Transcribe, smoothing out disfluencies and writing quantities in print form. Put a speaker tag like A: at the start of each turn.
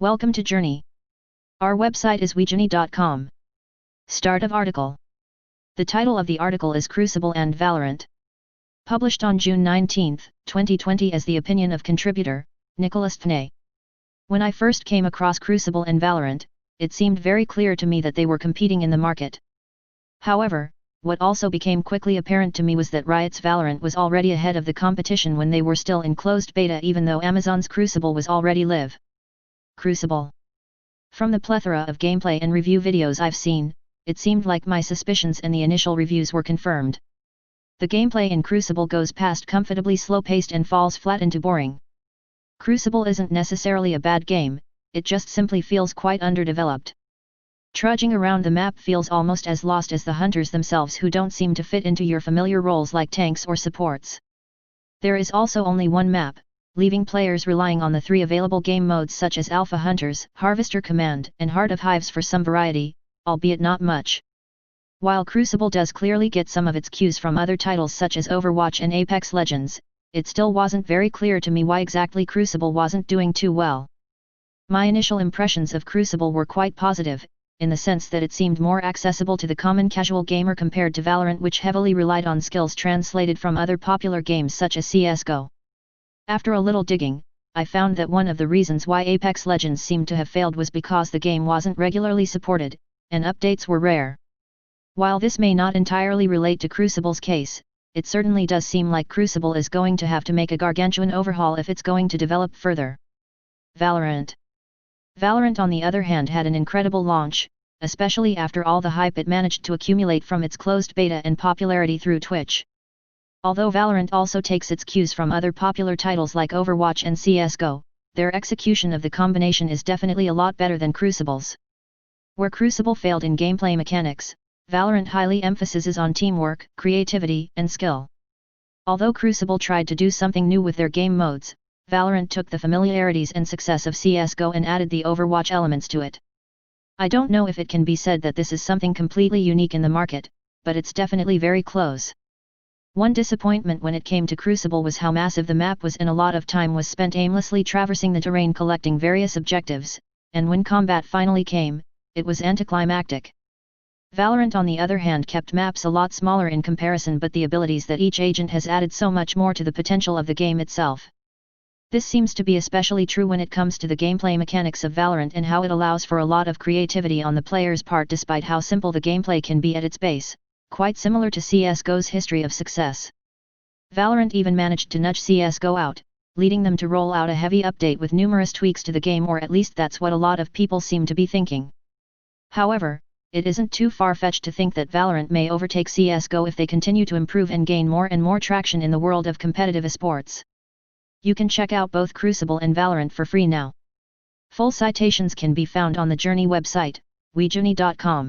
A: Welcome to Journey. Our website is wejourney.com. Start of article. The title of the article is Crucible and Valorant. Published on June 19, 2020 as the opinion of contributor, Nicholas Tnay. When I first came across Crucible and Valorant, it seemed very clear to me that they were competing in the market. However, what also became quickly apparent to me was that Riot's Valorant was already ahead of the competition when they were still in closed beta, even though Amazon's Crucible was already live. Crucible. From the plethora of gameplay and review videos I've seen, it seemed like my suspicions and the initial reviews were confirmed. The gameplay in Crucible goes past comfortably slow-paced and falls flat into boring. Crucible isn't necessarily a bad game, it just simply feels quite underdeveloped. Trudging around the map feels almost as lost as the hunters themselves, who don't seem to fit into your familiar roles like tanks or supports. There is also only one map, leaving players relying on the 3 available game modes such as Alpha Hunters, Harvester Command, and Heart of Hives for some variety, albeit not much. While Crucible does clearly get some of its cues from other titles such as Overwatch and Apex Legends, it still wasn't very clear to me why exactly Crucible wasn't doing too well. My initial impressions of Crucible were quite positive, in the sense that it seemed more accessible to the common casual gamer compared to Valorant, which heavily relied on skills translated from other popular games such as CSGO. After a little digging, I found that one of the reasons why Apex Legends seemed to have failed was because the game wasn't regularly supported, and updates were rare. While this may not entirely relate to Crucible's case, it certainly does seem like Crucible is going to have to make a gargantuan overhaul if it's going to develop further. Valorant. Valorant, on the other hand, had an incredible launch, especially after all the hype it managed to accumulate from its closed beta and popularity through Twitch. Although Valorant also takes its cues from other popular titles like Overwatch and CSGO, their execution of the combination is definitely a lot better than Crucible's. Where Crucible failed in gameplay mechanics, Valorant highly emphasizes on teamwork, creativity, and skill. Although Crucible tried to do something new with their game modes, Valorant took the familiarities and success of CSGO and added the Overwatch elements to it. I don't know if it can be said that this is something completely unique in the market, but it's definitely very close. One disappointment when it came to Crucible was how massive the map was, and a lot of time was spent aimlessly traversing the terrain collecting various objectives, and when combat finally came, it was anticlimactic. Valorant, on the other hand, kept maps a lot smaller in comparison, but the abilities that each agent has added so much more to the potential of the game itself. This seems to be especially true when it comes to the gameplay mechanics of Valorant and how it allows for a lot of creativity on the player's part despite how simple the gameplay can be at its base. Quite similar to CSGO's history of success. Valorant even managed to nudge CSGO out, leading them to roll out a heavy update with numerous tweaks to the game, or at least that's what a lot of people seem to be thinking. However, it isn't too far-fetched to think that Valorant may overtake CSGO if they continue to improve and gain more and more traction in the world of competitive esports. You can check out both Crucible and Valorant for free now. Full citations can be found on the Journey website, wejourney.com.